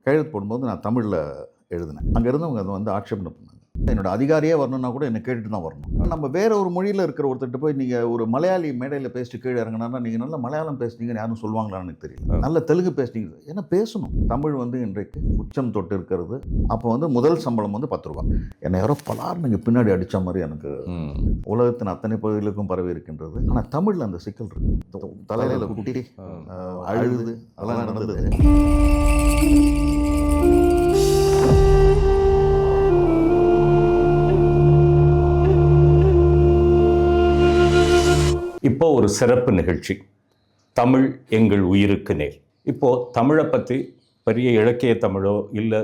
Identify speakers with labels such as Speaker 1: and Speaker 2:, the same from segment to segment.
Speaker 1: கையெழுத்து போடும்போது நான் தமிழில் எழுதினேன். அங்கே இருந்தவங்க அதை வந்து ஆட்சேபனை பண்ணாங்க. என்னோட அதிகாரியே வரணும்னா கூட என்னை கேட்டுட்டு தான் வரணும். நம்ம வேற ஒரு மொழியில் இருக்கிற ஒருத்தர்கிட்ட போய் நீங்கள் ஒரு மலையாளி மேடையில் பேசிட்டு கீழே இறங்கினா நீங்கள் நல்ல மலையாளம் பேசுனீங்கன்னு யாரும் சொல்லுவாங்களான்னு எனக்கு தெரியல. நல்ல தெலுங்கு பேசுனீங்க, ஏன்னா பேசணும். தமிழ் வந்து இன்றைக்கு உச்சம் தொட்டு இருக்கிறது. அப்போ வந்து முதல் சம்பளம் வந்து 10 ரூபா. என்னை யாரோ பலார் நீங்கள் பின்னாடி அடித்த மாதிரி எனக்கு உலகத்தின் அத்தனை பகுதிகளுக்கும் பரவி இருக்கின்றது. ஆனால் தமிழில் அந்த சிக்கல் இருக்கு. தலையில குட்டி அழுது அதெல்லாம் நடந்தது.
Speaker 2: இப்போ ஒரு சிறப்பு நிகழ்ச்சி, தமிழ் எங்கள் உயிருக்கு நேர். இப்போது தமிழை பற்றி பெரிய இலக்கிய தமிழோ இல்லை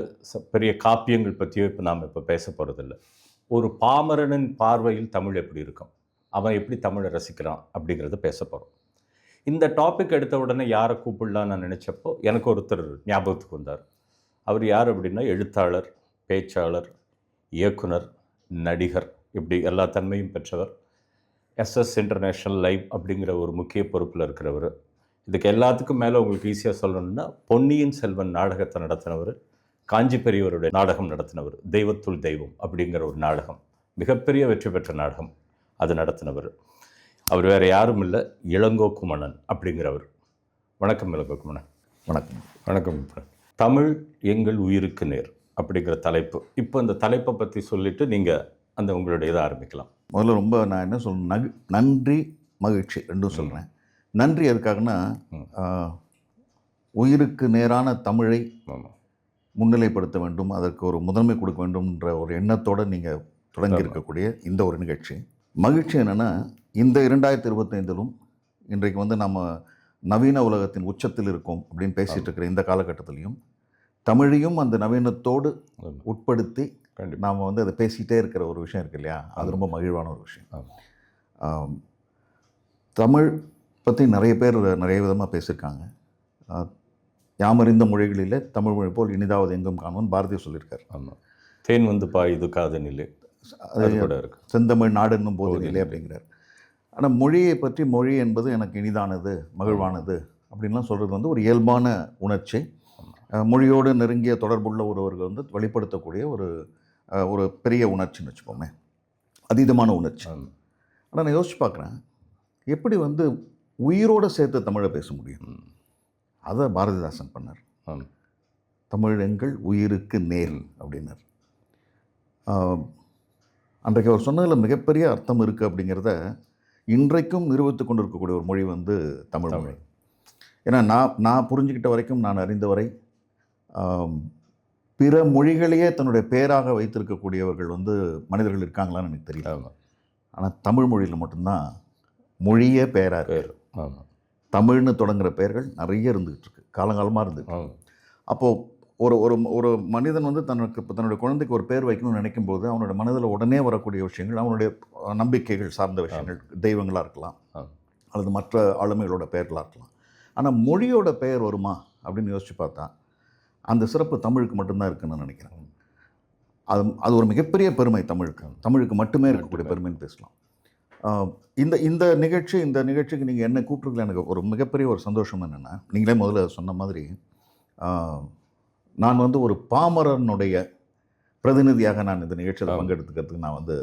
Speaker 2: பெரிய காப்பியங்கள் பற்றியோ நாம் இப்போ பேச போகிறதில்ல. ஒரு பாமரனின் பார்வையில் தமிழ் எப்படி இருக்கும், அவன் எப்படி தமிழை ரசிக்கிறான் அப்படிங்கிறத பேச போகிறோம். இந்த டாபிக் எடுத்த உடனே யாரை கூப்பிடலான்னு நான் நினச்சப்போ எனக்கு ஒருத்தர் ஞாபகத்துக்கு வந்தார். அவர் யார் அப்படின்னா எழுத்தாளர், பேச்சாளர், இயக்குனர், நடிகர், இப்படி எல்லா தன்மையும் பெற்றவர். எஸ்எஸ் இன்டர்நேஷ்னல் லைவ் அப்படிங்கிற ஒரு முக்கிய பொறுப்பில் இருக்கிறவர். இதுக்கு எல்லாத்துக்கும் மேலே உங்களுக்கு ஈஸியாக சொல்லணும்னா பொன்னியின் செல்வன் நாடகத்தை நடத்தினவர், காஞ்சி பெரியவருடைய நாடகம் நடத்தினவர், தெய்வத்துள் தெய்வம் அப்படிங்கிற ஒரு நாடகம், மிகப்பெரிய வெற்றி பெற்ற நாடகம், அது நடத்தினவர். அவர் வேறு யாரும் இல்லை, இளங்கோ குமணன் அப்படிங்கிறவர். வணக்கம் இளங்கோ குமணன்.
Speaker 1: வணக்கம்.
Speaker 2: வணக்கம். தமிழ் எங்கள் உயிருக்கு நேர் அப்படிங்கிற தலைப்பு. இப்போ இந்த தலைப்பை பற்றி சொல்லிவிட்டு நீங்கள் அந்த உங்களுடைய இதை ஆரம்பிக்கலாம்.
Speaker 1: முதல்ல ரொம்ப நான் என்ன சொல்லணும், நன்றி மகிழ்ச்சி ரெண்டும் சொல்கிறேன். நன்றி எதுக்காகனா, உயிருக்கு நேரான தமிழை முன்னிலைப்படுத்த வேண்டும், அதற்கு ஒரு முதன்மை கொடுக்க வேண்டும்ன்ற ஒரு எண்ணத்தோடு நீங்கள் தொடங்கி இருக்கக்கூடிய இந்த ஒரு நிகழ்ச்சி. மகிழ்ச்சி என்னென்னா, இந்த 2025லும் இன்றைக்கு வந்து நம்ம நவீன உலகத்தின் உச்சத்தில் இருக்கோம் அப்படின்னு பேசிகிட்டு இருக்கிற இந்த காலகட்டத்திலையும் தமிழையும் அந்த நவீனத்தோடு உட்படுத்தி நாம் வந்து அதை பேசிகிட்டே இருக்கிற ஒரு விஷயம் இருக்கு இல்லையா, அது ரொம்ப மகிழ்வான ஒரு விஷயம். தமிழ் பற்றி நிறைய பேர் நிறைய விதமாக பேசியிருக்காங்க. யாமறிந்த மொழிகளிலே தமிழ் மொழி போல் இனிதாவது எங்கும் காணும்னு பாரதியார் சொல்லியிருக்கார்.
Speaker 2: ஆமாம், தேன் வந்து பாயுது காதனிலே, அது கூட இருக்கு,
Speaker 1: செந்தமிழ் நாடு என்னும் போதினிலே அப்படிங்கிறார். ஆனால் மொழியை பற்றி மொழி என்பது எனக்கு இனிதானது, மகிழ்வானது அப்படின்லாம் சொல்கிறது வந்து ஒரு இயல்பான உணர்ச்சி. மொழியோடு நெருங்கிய தொடர்புள்ள ஒருவர்கள் வந்து வெளிப்படுத்தக்கூடிய ஒரு பெரிய உணர்ச்சின்னு வச்சுப்போமே, அதீதமான உணர்ச்சி. ஆனால் நான் யோசிச்சு பார்க்குறேன், எப்படி வந்து உயிரோடு சேர்த்து தமிழை பேச முடியும். அதை பாரதிதாசன் பண்ணார். தமிழ் எங்கள் உயிருக்கு நேர் அப்படின்னார். அன்றைக்கு அவர் சொன்னதில் மிகப்பெரிய அர்த்தம் இருக்குது அப்படிங்கிறத இன்றைக்கும் நிரூபித்து கொண்டு இருக்கக்கூடிய ஒரு மொழி வந்து தமிழ் மொழி. ஏன்னா நான் புரிஞ்சுக்கிட்ட வரைக்கும், நான் அறிந்தவரை பிற மொழிகளையே தன்னுடைய பேராக வைத்திருக்கக்கூடியவர்கள் வந்து மனிதர்கள் இருக்காங்களான்னு எனக்கு தெரியல. ஆனால் தமிழ் மொழியில் மட்டும்தான் மொழியே பேராக இருக்கு. தமிழ்னு தொடங்குகிற பெயர்கள் நிறைய இருந்துகிட்டு இருக்கு, காலங்காலமாக இருந்துருக்கு. அப்போது ஒரு ஒரு ஒரு மனிதன் வந்து தன்னுடைய குழந்தைக்கு ஒரு பேர் வைக்கணும்னு நினைக்கும் போது அவனோட மனதில் உடனே வரக்கூடிய விஷயங்கள் அவனுடைய நம்பிக்கைகள் சார்ந்த விஷயங்கள், தெய்வங்களாக இருக்கலாம் அல்லது மற்ற ஆளுமைகளோட பெயர்களாக இருக்கலாம். ஆனால் மொழியோட பெயர் வருமா அப்படின்னு யோசித்து பார்த்தா அந்த சிறப்பு தமிழுக்கு மட்டும்தான் இருக்குன்னு நான் நினைக்கிறேன். அது ஒரு மிகப்பெரிய பெருமை தமிழுக்கு மட்டுமே இருக்கக்கூடிய பெருமைன்னு பேசலாம். இந்த நிகழ்ச்சிக்கு நீங்கள் என்ன கூப்பிட்ருக்கல, எனக்கு ஒரு மிகப்பெரிய ஒரு சந்தோஷம் என்னென்னா, நீங்களே முதல்ல சொன்ன மாதிரி நான் வந்து ஒரு பாமரனுடைய பிரதிநிதியாக நான் இந்த நிகழ்ச்சியில் பங்கெடுத்துக்கிறதுக்கு நான் வந்து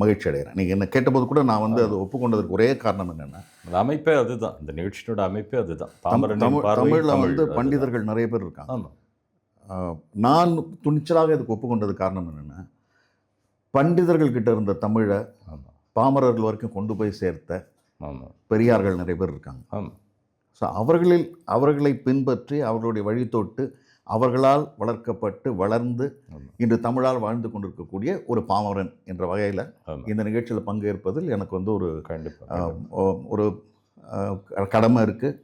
Speaker 1: மகிழ்ச்சி அடைகிறேன். நீங்கள் என்ன கேட்டபோது கூட நான் வந்து அதை ஒப்புக்கொண்டதுக்கு ஒரே காரணம் என்னென்னா,
Speaker 2: அமைப்பே அதுதான், இந்த நிகழ்ச்சியோட அமைப்பே அதுதான்.
Speaker 1: தமிழில் வந்து பண்டிதர்கள் நிறைய பேர் இருக்காங்க. நான் துணிச்சலாக இதுக்கு ஒப்புக்கொண்டது காரணம் என்னென்னா, பண்டிதர்கள்கிட்ட இருந்த தமிழை பாமரர்கள் வரைக்கும் கொண்டு போய் சேர்த்த பெரியார்கள் நிறைய பேர் இருக்காங்க. ஸோ அவர்களை பின்பற்றி அவர்களுடைய வழித்தொட்டு அவர்களால் வளர்க்கப்பட்டு வளர்ந்து இன்று தமிழால் வாழ்ந்து கொண்டிருக்கக்கூடிய ஒரு பாமரன் என்ற வகையில் இந்த நிகழ்ச்சியில் பங்கேற்பதில் எனக்கு வந்து ஒரு கடமை இருக்குது,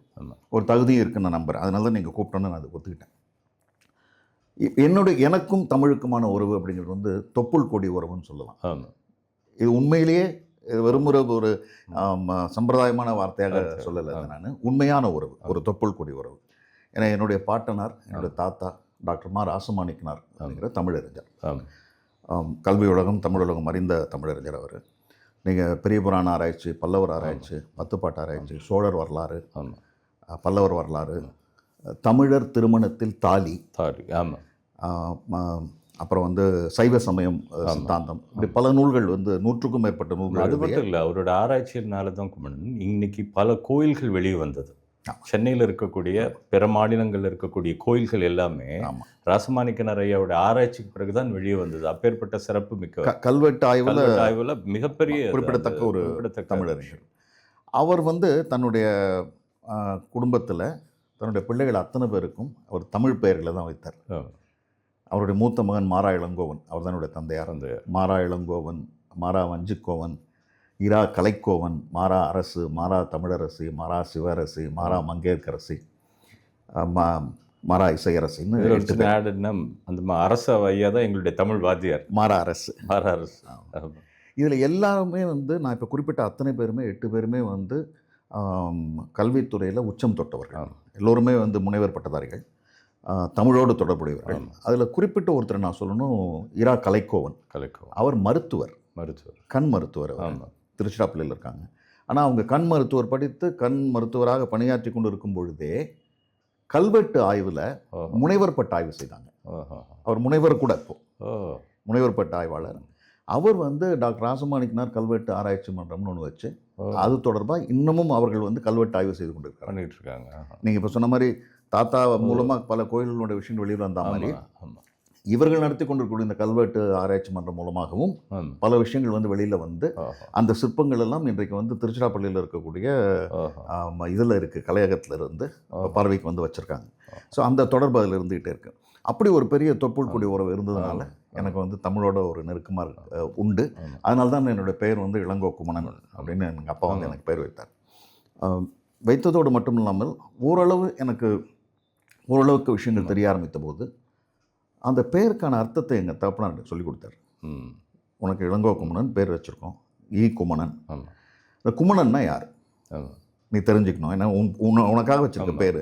Speaker 1: ஒரு தகுதியும் இருக்குன்னு நான் நம்புகிறேன். அதனால தான் நீங்கள் கூப்பிட்டோன்னு நான் அதை ஒத்துக்கிட்டேன். எனக்கும் தமிழுக்குமான உறவு அப்படிங்கிறது வந்து தொப்புள் கொடி உறவுன்னு சொல்லலாம். இது உண்மையிலேயே வெறும் ஒரு சம்பிரதாயமான வார்த்தையாக சொல்லலை நான், உண்மையான உறவு, ஒரு தொப்புள் கொடி உறவு. ஏன்னா என்னுடைய பாட்டனார், என்னுடைய தாத்தா டாக்டர் மா ராசமாணிக்கனார் அப்படிங்கிற தமிழறிஞர், கல்வி உலகம் தமிழ் உலகம் அறிந்த தமிழறிஞர் அவர். நீங்கள் பெரிய புராண ஆராய்ச்சி, பல்லவர் ஆராய்ச்சி, பத்துப்பாட்டு ஆராய்ச்சி, சோழர் வரலாறு, பல்லவர் வரலாறு, தமிழர் திருமணத்தில் தாலி,
Speaker 2: சாரி, ஆமாம்.
Speaker 1: அப்புறம் வந்து சைவ சமயம் சித்தாந்தம், இப்படி பல நூல்கள் வந்து 100க்கும் மேற்பட்ட நூல்கள்
Speaker 2: அது
Speaker 1: எழுதிய
Speaker 2: மட்டும் இல்லை, அவரோட ஆராய்ச்சியினால தான் குமணன் இன்னைக்கு பல கோயில்கள் வெளியே வந்தது. சென்னையில் இருக்கக்கூடிய பிற மாநிலங்களில் இருக்கக்கூடிய கோயில்கள் எல்லாமே
Speaker 1: ஆமாம்.
Speaker 2: ராசமாணிக்கனார் ஐயாவோட ஆராய்ச்சிக்கு பிறகுதான் வெளியே வந்தது. அப்பேற்பட்ட சிறப்பு மிக்க
Speaker 1: கல்வெட்டு ஆய்வில்
Speaker 2: ஆய்வில் மிகப்பெரிய
Speaker 1: குறிப்பிடத்தக்க ஒரு தமிழறிஞர். அவர் வந்து தன்னுடைய குடும்பத்தில் தன்னுடைய பிள்ளைகள் அத்தனை பேருக்கும் அவர் தமிழ் பெயர்களை தான் வைத்தார். அவருடைய மூத்த மகன் மாரா இளங்கோவன், அவர் தான் என்னுடைய தந்தையார். மாரா இளங்கோவன், மாரா வஞ்சிக்கோவன், இரா கலைக்கோவன், மாரா அரசு, மாரா தமிழரசி, மாரா சிவரசி, மாரா மங்கேற்கரசி, மாரா இசையரசின்னு
Speaker 2: அந்த அரச ஐயா தான் எங்களுடைய தமிழ் வாத்தியார்.
Speaker 1: மாரா அரசு.
Speaker 2: மாரா அரசு.
Speaker 1: இதில் எல்லாருமே வந்து நான் இப்போ குறிப்பிட்ட அத்தனை பேருமே 8 பேருமே வந்து கல்வித்துறையில் உச்சம் தொட்டவர்கள். எல்லோருமே வந்து முனைவர் பட்டதாரிகள், தமிழோடு தொடர்புடையவர்கள். அதில் குறிப்பிட்ட ஒருத்தர் நான் சொல்லணும், இரா கலைக்கோவன். அவர் மருத்துவர், கண் மருத்துவர். திருச்சிராப்பள்ளியில் இருக்காங்க. ஆனால் அவங்க கண் மருத்துவர் படித்து கண் மருத்துவராக பணியாற்றி கொண்டு இருக்கும் பொழுதே கல்வெட்டு ஆய்வில் முனைவர் பட்ட ஆய்வு செய்தாங்க. அவர் முனைவர் கூட, இப்போ முனைவர் பட்ட ஆய்வாளர். அவர் வந்து டாக்டர் ராசமாணிக்கனார் கல்வெட்டு ஆராய்ச்சி மன்றம்னு ஒன்று வச்சு அது தொடர்பாக இன்னமும் அவர்கள் வந்து கல்வெட்டு ஆய்வு செய்து கொண்டிருக்காங்க. நீங்கள் இப்போ சொன்ன மாதிரி தாத்தா மூலமாக பல கோயில்களுடைய விஷயங்கள் வெளியில் வந்த மாதிரி இவர்கள் நடத்தி கொண்டிருக்கக்கூடிய இந்த கல்வெட்டு ஆராய்ச்சி மன்றம் மூலமாகவும் பல விஷயங்கள் வந்து வெளியில் வந்து அந்த சிற்பங்கள் எல்லாம் இன்றைக்கு வந்து திருச்சிராப்பள்ளியில் இருக்கக்கூடிய இதில் இருக்குது, கலையகத்தில் இருந்து பார்வைக்கு வந்து வச்சுருக்காங்க. ஸோ அந்த தொடர்பு அதில் இருந்துகிட்டே இருக்கு. அப்படி ஒரு பெரிய தொப்புள் கொடி உறவு இருந்ததுனால எனக்கு வந்து தமிழோட ஒரு நெருக்கமாக உண்டு. அதனால தான் என்னுடைய பெயர் வந்து இளங்கோ குமணன் அப்படின்னு எங்கள் அப்பா வந்து எனக்கு பெயர் வைத்தார். வைத்ததோடு மட்டும் இல்லாமல் ஓரளவுக்கு விஷயங்கள் தெரிய ஆரம்பித்த போது அந்த பெயருக்கான அர்த்தத்தை எங்கள் தகப்பனார் சொல்லிக் கொடுத்தார். உனக்கு இளங்கோ குமணன் பேர் வச்சுருக்கோம், குமணன். இந்த குமணன்னா யார் நீ தெரிஞ்சுக்கணும். ஏன்னா உனக்காக வச்சுருக்க பேர்,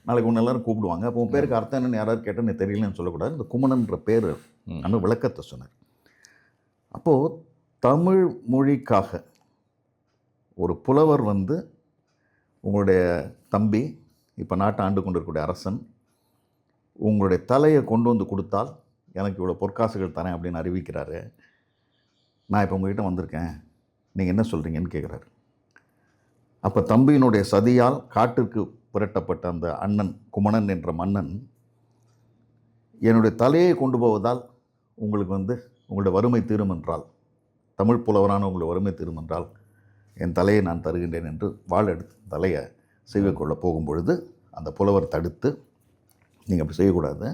Speaker 1: நாளைக்கு உன்னை எல்லாரும் கூப்பிடுவாங்க. அப்போ உன் பேருக்கு அர்த்தம் என்னன்னு யாராவது கேட்டால் நீ தெரியலன்னு சொல்லக்கூடாது. இந்த குமணன்ற பேர் அந்த விளக்கத்தை சொன்னார். அப்போது தமிழ் மொழிக்காக ஒரு புலவர் வந்து உங்களுடைய தம்பி, இப்போ நாட்டை ஆண்டு கொண்டிருக்கக்கூடிய அரசன், உங்களுடைய தலையை கொண்டு வந்து கொடுத்தால் எனக்கு இவ்வளோ பொற்காசுகள் தரேன் அப்படின்னு அறிவிக்கிறாரு. நான் இப்போ உங்ககிட்ட வந்திருக்கேன், நீங்கள் என்ன சொல்கிறீங்கன்னு கேட்குறாரு. அப்போ தம்பியினுடைய சதியால் காட்டிற்கு புரட்டப்பட்ட அந்த அண்ணன் குமணன் என்ற மன்னன், என்னுடைய தலையை கொண்டு போவதால் உங்களுக்கு வந்து உங்களுடைய வறுமை தீரும் என்றால், தமிழ் புலவரான உங்களுடைய வறுமை தீரும் என்றால் என் தலையை நான் தருகின்றேன் என்று வாள் எடுத்து தலையை செய்வக்கொள்ள போகும்பொழுது அந்த புலவர் தடுத்து, நீங்கள் அப்படி செய்யக்கூடாது,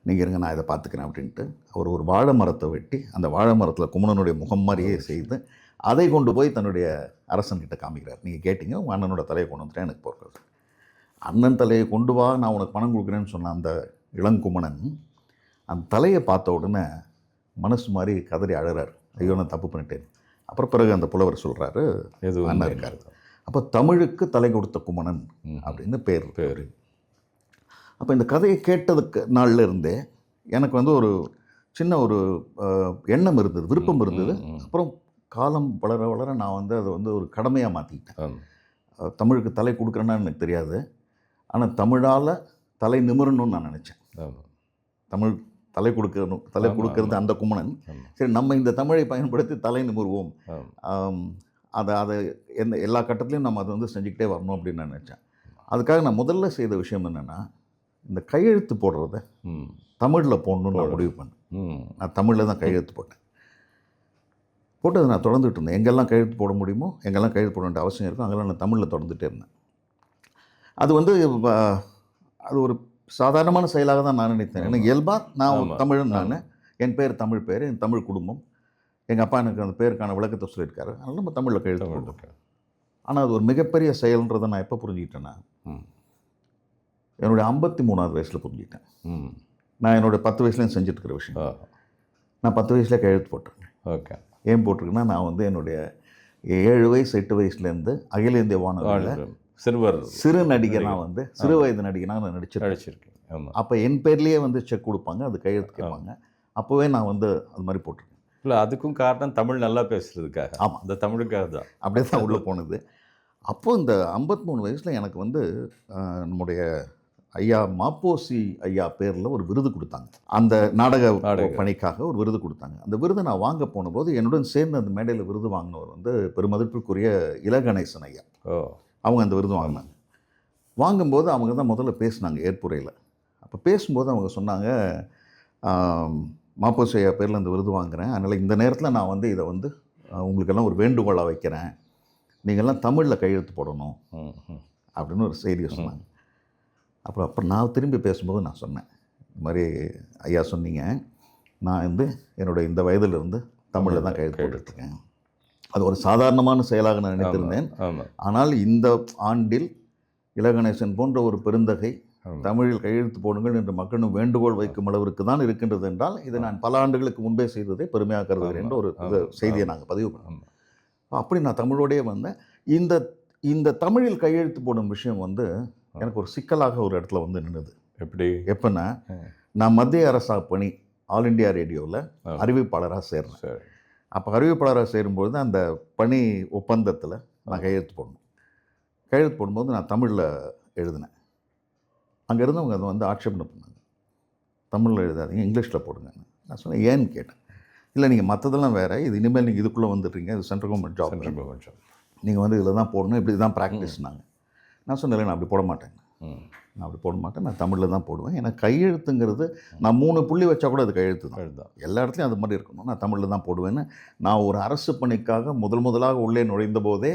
Speaker 1: நீங்கள் இருங்க நான் இதை பார்த்துக்கிறேன் அப்படின்ட்டு அவர் ஒரு வாழை மரத்தை வெட்டி அந்த வாழை மரத்தில் குமணனுடைய முகம் மாதிரியே செய்து அதை கொண்டு போய் தன்னுடைய அரசன்கிட்ட காமிக்கிறார். நீங்கள் கேட்டிங்க, உங்கள் அண்ணனோட தலையை கொண்டு வந்துட்டேன், எனக்கு போகிறது. அண்ணன் தலையை கொண்டு வா, நான் உனக்கு பணம் கொடுக்குறேன்னு சொன்ன அந்த இளங்குமணன் அந்த தலையை பார்த்த உடனே மனசு மாதிரி கதறி அழறார். ஐயோ நான் தப்பு பண்ணிட்டேன். அப்புறம் பிறகு அந்த புலவர் சொல்கிறாரு, அண்ணன் இருக்கார். அப்போ தமிழுக்கு தலை கொடுத்த குமணன் அப்படின்னு பேர். அப்போ இந்த கதையை கேட்டதுக்கு நாளில் இருந்தே எனக்கு வந்து ஒரு சின்ன ஒரு எண்ணம் இருந்தது, விருப்பம் இருந்தது. அப்புறம் காலம் வளர வளர நான் வந்து அதை வந்து ஒரு கடமையாக மாற்றிக்கிட்டேன். தமிழுக்கு தலை கொடுக்குறேன்னா எனக்கு தெரியாது, ஆனால் தமிழால் தலை நிமிரணும்னு நான் நினச்சேன். தமிழ் தலை கொடுக்கறது அந்த குமணன். சரி, நம்ம இந்த தமிழை பயன்படுத்தி தலை நிமிர்வோம், அதை எல்லா கட்டத்துலையும் நம்ம அதை வந்து செஞ்சுக்கிட்டே வரணும் அப்படின்னு நான் நினச்சேன். அதுக்காக நான் முதல்ல செய்த விஷயம் என்னென்னா, இந்த கையெழுத்து போடுறத தமிழில் போடணுன்னு நான் முடிவு பண்ணேன். நான் தமிழில் தான் கையெழுத்து போட்டேன். போட்டு நான் தொடர்ந்துட்டு இருந்தேன். எங்கெல்லாம் கையெழுத்து போட முடியுமோ, எங்கெல்லாம் கையெழுத்து போட வேண்டிய அவசியம் இருக்கும், அங்கெல்லாம் நான் தமிழில் தொடர்ந்துகிட்டே இருந்தேன். அது வந்து அது ஒரு சாதாரணமான செயலாக தான் நான் நினைத்தேன். எனக்கு இயல்பாக நான் தமிழன், நான் என் பேர் தமிழ் பேர், என் தமிழ் குடும்பம், எங்கள் அப்பா எனக்கு அந்த பேருக்கான விளக்கத்தை சொல்லியிருக்காரு, அதனால் நம்ம தமிழில் கையெழுத்து போட்டுருக்கேன். ஆனால் அது ஒரு மிகப்பெரிய செயல்ன்றதை நான் எப்போ புரிஞ்சுக்கிட்டேன்னா, என்னுடைய 53வது வயசில் புரிஞ்சுக்கிட்டேன். நான் என்னோடய 10 வயசுலேயும் செஞ்சுட்டுருக்கிற விஷயம். நான் 10 வயசில் கையெழுத்து போட்டிருக்கேன். ஓகே. ஏன் போட்டிருக்கேன்னா, நான் வந்து என்னுடைய 7 வயசு 8 வயசுலேருந்து அகில இந்திய வானொலியில் சிறு நடிகனாக வந்து சிறு வயது நடிகனாக நான் நடிச்சிருக்கேன். அப்போ என் பேர்லேயே வந்து செக் கொடுப்பாங்க, அது கையெழுத்து கேட்பாங்க. அப்போவே நான் வந்து அது மாதிரி போட்டிருக்கேன்.
Speaker 2: இல்லை, அதுக்கும் காரணம் தமிழ் நல்லா பேசுகிறதுக்காக. ஆமாம், அந்த தமிழுக்காக தான்
Speaker 1: அப்படியே தான் உள்ளே போனது. அப்போது இந்த 53 வயசில் எனக்கு வந்து நம்முடைய ஐயா மாப்போசி ஐயா பேரில் ஒரு விருது கொடுத்தாங்க. அந்த நாடக
Speaker 2: நாடகம்.
Speaker 1: பணிக்காக ஒரு விருது கொடுத்தாங்க. அந்த விருதை நான் வாங்க போனபோது என்னுடன் சேர்ந்து அந்த மேடையில் விருது வாங்கினவர் வந்து பெருமதிப்பிற்குரிய இலகணேசன் ஐயா.
Speaker 2: ஓ
Speaker 1: அவங்க அந்த விருது வாங்கினாங்க. வாங்கும்போது அவங்க தான் முதல்ல பேசினாங்க ஏற்புரையில். அப்போ பேசும்போது அவங்க சொன்னாங்க, மாப்போசி ஐயா பேரில் அந்த விருது வாங்குகிறேன், அதனால் இந்த நேரத்தில் நான் வந்து இதை வந்து உங்களுக்கெல்லாம் ஒரு வேண்டுகோளாக வைக்கிறேன், நீங்கள்லாம் தமிழில் கையெழுத்து போடணும் அப்படின்னு ஒரு செய்தியை சொன்னாங்க. அப்புறம் நான் திரும்பி பேசும்போது நான் சொன்னேன், இந்த மாதிரி ஐயா சொன்னீங்க, நான் வந்து என்னுடைய இந்த வயதிலிருந்து தமிழில் தான் கையெழுத்து போட்டுருக்கேன். அது ஒரு சாதாரணமான செயலாக நான் நினைத்திருந்தேன். ஆனால் இந்த ஆண்டில் இலகணேசன் போன்ற ஒரு பெருந்தகை தமிழில் கையெழுத்து போடுங்கள் என்று மக்களும் வேண்டுகோள் வைக்கும் அளவிற்கு தான் இருக்கின்றது என்றால் இதை நான் பல ஆண்டுகளுக்கு முன்பே செய்ததை பெருமையாக கருதுகிறேன் என்ற ஒரு செய்தியை நாங்கள் பதிவு பண்ணோம். அப்படி நான் தமிழோடையே வந்தேன். இந்த தமிழில் கையெழுத்து போடும் விஷயம் வந்து எனக்கு ஒரு சிக்கலாக ஒரு இடத்துல வந்து நின்றுது.
Speaker 2: எப்படி?
Speaker 1: எப்போன்னா, நான் மத்திய அரசா பணி ஆல் இண்டியா ரேடியோவில் அறிவிப்பாளராக சேர்றேன். அப்போ அறிவிப்பாளராக சேரும்பொழுது அந்த பணி ஒப்பந்தத்தில் நான் கையெழுத்து போடணும். கையெழுத்து போடும்போது நான் தமிழில் எழுதினேன். அங்கே இருந்தவங்க அதை வந்து ஆட்சேபனை பண்ணாங்க, தமிழில் எழுதாதீங்க, இங்கிலீஷில் போடுங்க. நான் சொன்னேன், ஏன்னு கேட்டேன். இல்லை, நீங்கள் மற்றதெல்லாம் வேறு, இது இனிமேல் நீங்கள் இதுக்குள்ளே வந்துடுறீங்க, இது சென்ட்ரல் கவர்மெண்ட் ஜாப், நீங்கள் வந்து இதில் தான் போடணும், இப்படி தான் ப்ராக்டிஸ்னாங்க. நான் சொன்னேன், நான் அப்படி போட மாட்டேன், நான் அப்படி போட மாட்டேன், நான் தமிழில் தான் போடுவேன். ஏன்னா கையெழுத்துங்கிறது நான் 3 புள்ளி வச்சா கூட அது கையெழுத்து தான், எல்லா இடத்துலையும் அது மாதிரி இருக்கணும், நான் தமிழில் தான் போடுவேன்னு நான் ஒரு அரசு பணிக்காக முதலாக உள்ளே நுழைந்த போதே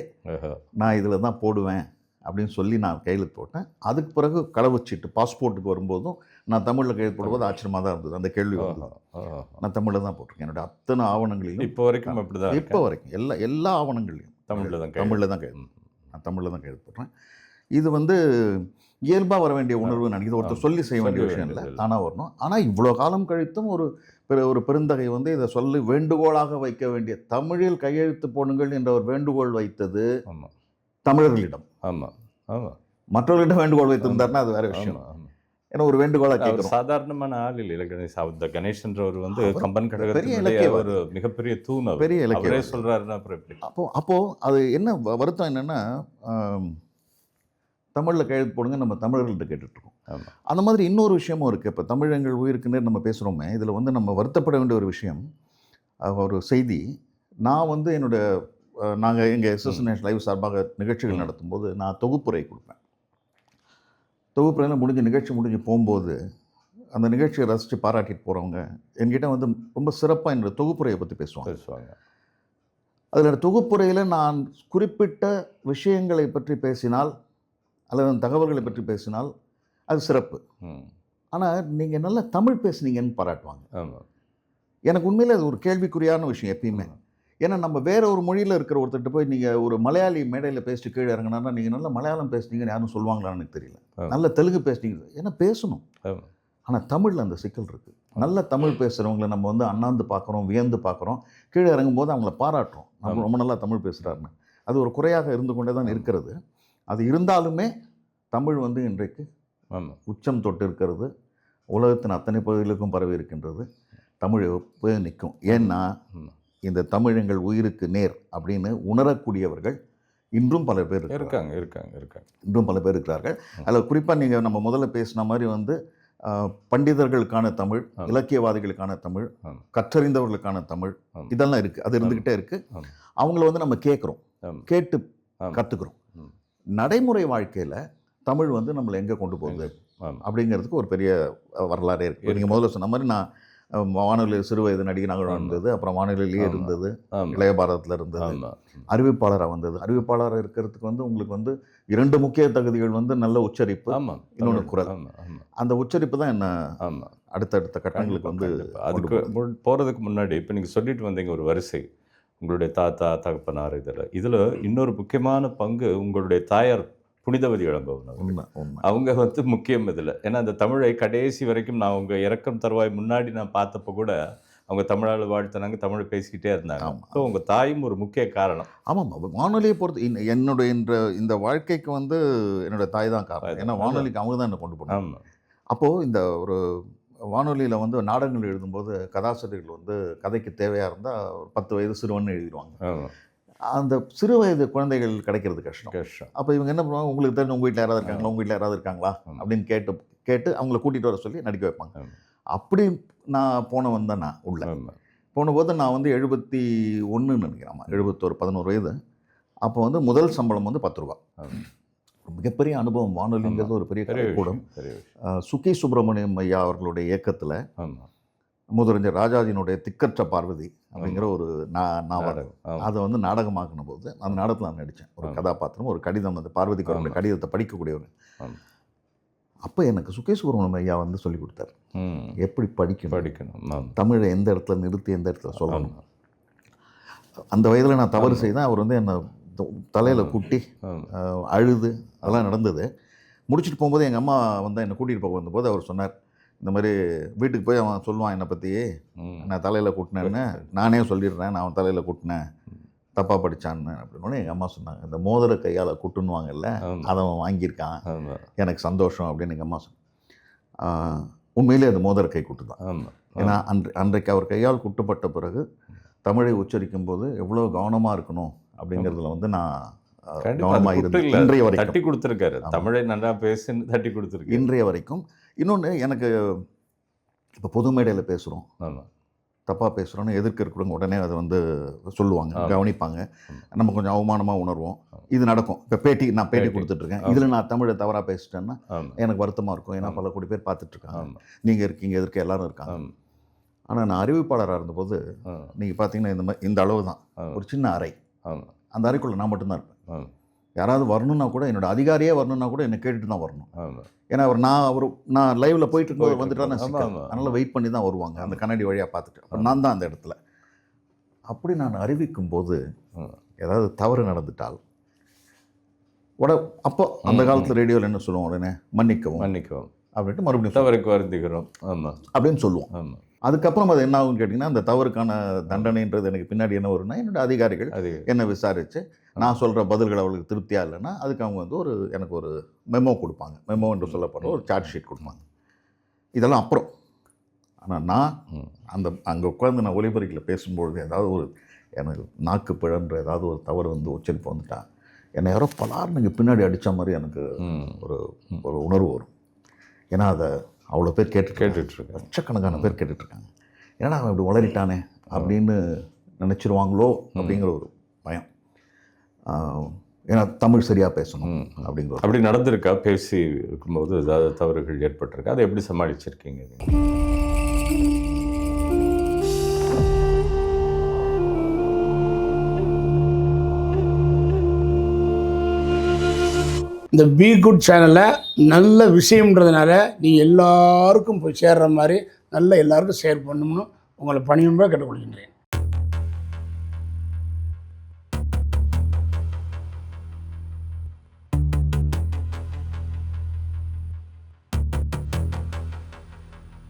Speaker 1: நான் இதில் தான் போடுவேன் அப்படின்னு சொல்லி நான் கையெழுத்து போட்டேன். அதுக்கு பிறகு கடவுச்சீட்டு பாஸ்போர்ட்டுக்கு வரும்போதும் நான் தமிழில் கையெழுத்து போடும்போது ஆச்சரியமாக தான் இருந்தது. அந்த கேள்வி வந்து நான் தமிழில் தான் போட்டிருக்கேன். என்னோட அத்தனை ஆவணங்களையும்
Speaker 2: இப்போ வரைக்கும் அப்படி தான்,
Speaker 1: இப்போ வரைக்கும் எல்லா ஆவணங்களையும் தமிழில் தான் கையெழுத்து, நான் தமிழில் தான் கையெழுத்து போடுறேன். இது வந்து இயல்பாக வர வேண்டிய உணர்வு நினைக்கிது, ஒருத்தர் சொல்லி செய்ய வேண்டிய விஷயம் இல்லை, தானாக வரணும். ஆனால் இவ்வளோ காலம் கழித்தும் ஒரு பெருந்தகை வந்து இதை சொல்லி வேண்டுகோளாக வைக்க வேண்டிய, தமிழில் கையெழுத்து போடுங்கள் என்ற ஒரு வேண்டுகோள் வைத்தது தமிழர்களிடம்.
Speaker 2: ஆமாம் ஆமாம்,
Speaker 1: மற்றவர்களிடம் வேண்டுகோள் வைத்திருந்தாருன்னா அது வேற விஷயம். ஏன்னா ஒரு வேண்டுகோளாக கேட்குறோம்.
Speaker 2: சாதாரணமான ஆள் இல்லை கணேசன்றவர் வந்து கம்பன் கழகத்தினுடைய ஒரு மிகப்பெரிய தூண்,
Speaker 1: பெரிய இலக்கிய
Speaker 2: சொல்கிறாருன்னா அப்புறம் எப்படி?
Speaker 1: அப்போ அது என்ன வருத்தம் என்னென்னா, தமிழில் கையெழுத்து போடுங்க நம்ம தமிழர்கள்ட்ட கேட்டுட்ருக்கோம். அந்த மாதிரி இன்னொரு விஷயமும் இருக்குது. இப்போ தமிழ் எங்கள் உயிருக்கு நேர் நம்ம பேசுகிறோமே, இதில் வந்து நம்ம வருத்தப்பட வேண்டிய ஒரு விஷயம், ஒரு செய்தி. நான் வந்து நாங்கள் எங்கள் எஸ்எஸ் நேஷனல் லைவ் சார்பாக நிகழ்ச்சிகள் நடத்தும்போது நான் தொகுப்புரை கொடுப்பேன். தொகுப்புரையில் நிகழ்ச்சி முடிஞ்சு போகும்போது அந்த நிகழ்ச்சியை ரசித்து பாராட்டிட்டு போகிறவங்க என்கிட்ட வந்து ரொம்ப சிறப்பாக என்னோட தொகுப்புரையை பற்றி பேசுவாங்க. அதில் தொகுப்புரையில் நான் குறிப்பிட்ட விஷயங்களை பற்றி பேசினால் அல்லது அந்த தகவல்களை பற்றி பேசினால் அது சிறப்பு. ஆனால் நீங்கள் நல்லா தமிழ் பேசுனீங்கன்னு பாராட்டுவாங்க. எனக்கு உண்மையில் அது ஒரு கேள்விக்குறியான விஷயம் எப்பயுமே. ஏன்னா நம்ம வேற ஒரு மொழியில் இருக்கிற ஒருத்தர்கிட்ட போய் நீங்கள் ஒரு மலையாளி மேடையில் பேசிட்டு கீழே இறங்கினா நீங்கள் நல்லா மலையாளம் பேசுனீங்கன்னு யாரும் சொல்லுவாங்களான்னு எனக்கு தெரியல. நல்ல தெலுங்கு பேசுனீங்க, ஏன்னா பேசணும். ஆனால் தமிழில் அந்த சிக்கல் இருக்குது. நல்ல தமிழ் பேசுகிறவங்களை நம்ம வந்து அண்ணாந்து பார்க்குறோம், வியந்து பார்க்குறோம், கீழே இறங்கும்போது அவங்கள பாராட்டுறோம், நம்ம ரொம்ப நல்லா தமிழ் பேசுகிறாருன்னு. அது ஒரு குறையாக இருந்து கொண்டே தான் இருக்கிறது. அது இருந்தாலுமே தமிழ் வந்து இன்றைக்கு உச்சம் தொட்டு இருக்கிறது, உலகத்தின் அத்தனை பகுதிகளுக்கும் பரவி இருக்கின்றது. தமிழ் போய் நிற்கும். ஏன்னா இந்த தமிழ் எங்கள் உயிருக்கு நேர் அப்படின்னு உணரக்கூடியவர்கள் இன்றும் பல பேர் இருக்காங்க. இன்றும் பல பேர் இருக்கிறார்கள். அதில் குறிப்பாக நீங்கள் நம்ம முதல்ல பேசின மாதிரி வந்து பண்டிதர்களுக்கான தமிழ், இலக்கியவாதிகளுக்கான தமிழ், கற்றறிந்தவர்களுக்கான தமிழ், இதெல்லாம் இருக்குது. அது இருந்துக்கிட்டே இருக்குது. அவங்கள வந்து நம்ம கேட்குறோம், கேட்டு கற்றுக்குறோம். நடைமுறை வாழ்க்கையில் தமிழ் வந்து நம்மளை எங்கே கொண்டு போகுது அப்படிங்கிறதுக்கு ஒரு பெரிய வரலாறே இருக்குது. நீங்கள் முதல்ல சொன்ன மாதிரி நான் வானொலி சிறு வயது நடிகனாக இருந்தது, அப்புறம் வானொலியிலேயே இருந்தது, இளைய பாரதத்தில் இருந்தது, அறிவிப்பாளராக வந்தது. அறிவிப்பாளராக இருக்கிறதுக்கு வந்து உங்களுக்கு வந்து 2 முக்கிய தகுதிகள் வந்து நல்ல உச்சரிப்பு, இன்னொன்று குரல். அந்த உச்சரிப்பு தான் என்ன அடுத்தடுத்த கட்டங்களுக்கு வந்து.
Speaker 2: அதுக்கு போகிறதுக்கு முன்னாடி இப்போ நீங்கள் சொல்லிட்டு வந்தீங்க ஒரு வரிசை, உங்களுடைய தாத்தா தகப்பனார், இதில் இன்னொரு முக்கியமான பங்கு உங்களுடைய தாயார் புனிதவதி இளங்கோவன். அவங்க வந்து முக்கியம் இதில். ஏன்னா அந்த தமிழை கடைசி வரைக்கும் நான் அவங்க இறக்கம் தருவாய் முன்னாடி நான் பார்த்தப்போ கூட அவங்க தமிழால் வாழ்த்தினாங்க, தமிழை பேசிக்கிட்டே இருந்தாங்க. ஸோ உங்கள் தாயும் ஒரு முக்கிய காரணம்.
Speaker 1: ஆமாம், வானொலியை பொறுத்து என்னுடைய இந்த வாழ்க்கைக்கு வந்து என்னோடய தாய் தான் காரணம். ஏன்னா வானொலிக்கு அவங்க தான் என்னை கொண்டு போனாங்க. அப்போது இந்த ஒரு வானொலியில் வந்து நாடகங்கள் எழுதும்போது கதாசிரியர்கள் வந்து கதைக்கு தேவையாக இருந்தால் 10 வயது சிறுவன் எழுதிடுவாங்க. அந்த சிறு வயது குழந்தைகள் கிடைக்கிறது கஷ்டம்.
Speaker 2: கஷ்டம்.
Speaker 1: அப்போ இவங்க என்ன பண்ணுவாங்க, உங்களுக்கு தெரிஞ்ச உங்கள் வீட்டில் யாராவது இருக்காங்களா, உங்கள் வீட்டில் யாராவது இருக்காங்களா அப்படின்னு கேட்டு அவங்கள கூட்டிகிட்டு வர சொல்லி நடிக்க வைப்பாங்க. அப்படி நான் போனவன் தான் நான் உள்ள போனபோது நான் வந்து 71 நினைக்கிறேன், 71 11 வயது. அப்போ வந்து முதல் சம்பளம் வந்து 10 ரூபா. மிகப்பெரிய அனுபவம். வானொலிங்கிறது ஒரு பெரிய கலைக்கூடம். சுகி சுப்பிரமணியம் ஐயா அவர்களுடைய இயக்கத்தில் முதலமைச்சர் ராஜாஜினுடைய திக்கற்ற பார்வதி அப்படிங்கிற ஒரு நாடகம், அதை வந்து நாடகமாக்கின போது அந்த நாடகத்தில் நான் நடித்தேன். ஒரு கதாபாத்திரம், ஒரு கடிதம், அந்த பார்வதிக்கு அவருடைய கடிதத்தை படிக்கக்கூடியவர். அப்போ எனக்கு சுகி சுப்பிரமணியம் ஐயா வந்து சொல்லி கொடுத்தாரு, எப்படி படிக்கணும், தமிழை எந்த இடத்துல நிறுத்தி எந்த இடத்துல சொல்லணும். அந்த வயதில் நான் தவறு செய்தேன். அவர் வந்து என்னை தலையில் குட்டி அழுது அதெல்லாம் நடந்தது. முடிச்சுட்டு போகும்போது எங்கள் அம்மா வந்து என்னை கூட்டிகிட்டு போக வந்தபோது அவர் சொன்னார், இந்த மாதிரி வீட்டுக்கு போய் அவன் சொல்லுவான் என்னை பற்றி, நான் தலையில் கூட்டினேன்னு நானே சொல்லிடுறேன், நான் அவன் தலையில் கூட்டினேன், தப்பாக படித்தான்னு அப்படின்னு எங்கள் அம்மா சொன்னாங்க. இந்த மோதிர கையால் குட்டுன்னுவாங்கல்ல, அதை அவன் வாங்கியிருக்கான், எனக்கு சந்தோஷம் அப்படின்னு எங்கள் அம்மா சொன்னாங்க. உண்மையிலே அது மோதிர கை குட்டு தான். ஏன்னா அன்றைக்கு அவர் கையால் குட்டப்பட்ட பிறகு தமிழை உச்சரிக்கும் போது எவ்வளோ கவனமாக இருக்கணும் அப்படிங்கிறதுல வந்து நான் கவனமாக இருந்தேன். இன்றைய வரைக்கும்
Speaker 2: தட்டி கொடுத்துருக்காரு, தமிழை நல்லா பேசுன்னு தட்டி கொடுத்துருக்கு
Speaker 1: இன்றைய வரைக்கும். இன்னொன்று, எனக்கு இப்போ பொது மேடையில் பேசுகிறோம், தப்பாக பேசுகிறோன்னு எதிர்க்க இருக்கிறவங்க உடனே அதை வந்து சொல்லுவாங்க, கவனிப்பாங்க. நம்ம கொஞ்சம் அவமானமாக உணர்வோம். இது நடக்கும். இப்போ நான் பேட்டி கொடுத்துட்ருக்கேன், இதில் நான் தமிழை தவறாக பேசிட்டேன்னா எனக்கு வருத்தமாக இருக்கும். ஏன்னா பல கோடி பேர் பார்த்துட்ருக்காங்க, நீங்கள் இருக்கீங்க, எதிர்க்க எல்லாரும் இருக்காங்க. ஆனால் நான் அறிவிப்பாளராக இருந்தபோது நீங்கள் பார்த்தீங்கன்னா இந்த அளவு தான், ஒரு சின்ன அறை. அந்த அறைக்குள்ளே நான் மட்டும்தான் இருப்பேன். யாராவது வரணுன்னா கூட, என்னோடய அதிகாரியே வரணுன்னா கூட என்னை கேட்டுட்டு தான் வரணும். ஏன்னா நான் லைவில் போயிட்டு இருக்கும்போது வந்துட்டான்னு அதனால் வெயிட் பண்ணி தான் வருவாங்க, அந்த கண்ணாடி வழியாக பார்த்துட்டு. அப்போ நான் தான் அந்த இடத்துல. அப்படி நான் அறிவிக்கும் போது ஏதாவது தவறு நடந்துட்டால் அப்போ அந்த காலத்தில் ரேடியோவில் என்ன சொல்லுவோம், உடனே மன்னிக்கவும் அப்படின்ட்டு மறுபடியும்
Speaker 2: தவறுக்கு வருந்துகிறோம்
Speaker 1: அப்படின்னு சொல்லுவோம். அதுக்கப்புறம் அது என்ன ஆகும்னு கேட்டிங்கன்னா, அந்த தவறுக்கான தண்டனைன்றது எனக்கு பின்னாடி என்ன வரும்னா, என்னோடய அதிகாரிகள் என்னை விசாரித்து நான் சொல்கிற பதில்கள் அவங்களுக்கு திருப்தியாக இல்லைன்னா அதுக்கு அவங்க வந்து எனக்கு ஒரு மெமோ கொடுப்பாங்க. மெமோ என்று சொல்லப்படுற ஒரு சார்ட் ஷீட் கொடுப்பாங்க. இதெல்லாம் அப்புறம். ஆனால் நான் அங்கே உட்காந்து நான் ஒலிபரிக்கில் பேசும்பொழுது ஏதாவது எனக்கு நாக்கு பிழன்ற ஏதாவது ஒரு தவறு வந்து உச்சரிப்பு வந்துட்டா, என்னை யாரோ பலார் நீங்கள் பின்னாடி அடித்த மாதிரி எனக்கு ஒரு உணர்வு வரும். ஏன்னா அதை அவ்வளோ பேர் கேட்டுட்ருக்காங்க, லட்சக்கணக்கான பேர் கேட்டுட்ருக்காங்க. ஏன்னா அவன் இப்படி உளறிட்டானே அப்படின்னு நினச்சிருவாங்களோ அப்படிங்கிற ஒரு பயம். ஏன்னா தமிழ் சரியாக பேசணும் அப்படிங்கிற.
Speaker 2: அப்படி நடந்திருக்கா? பேசி இருக்கும்போது ஏதாவது தவறுகள் ஏற்பட்டிருக்கா? அதை எப்படி சமாளிச்சிருக்கீங்க?
Speaker 3: இந்த பி குட் சேனலில் நல்ல விஷயம்ன்றதுனால நீங்கள் எல்லாருக்கும் போய் சேர்கிற மாதிரி நல்ல எல்லாருக்கும் ஷேர் பண்ணணும்னு உங்களை பணியும்பா கேட்டுக்கொள்கின்றேன்.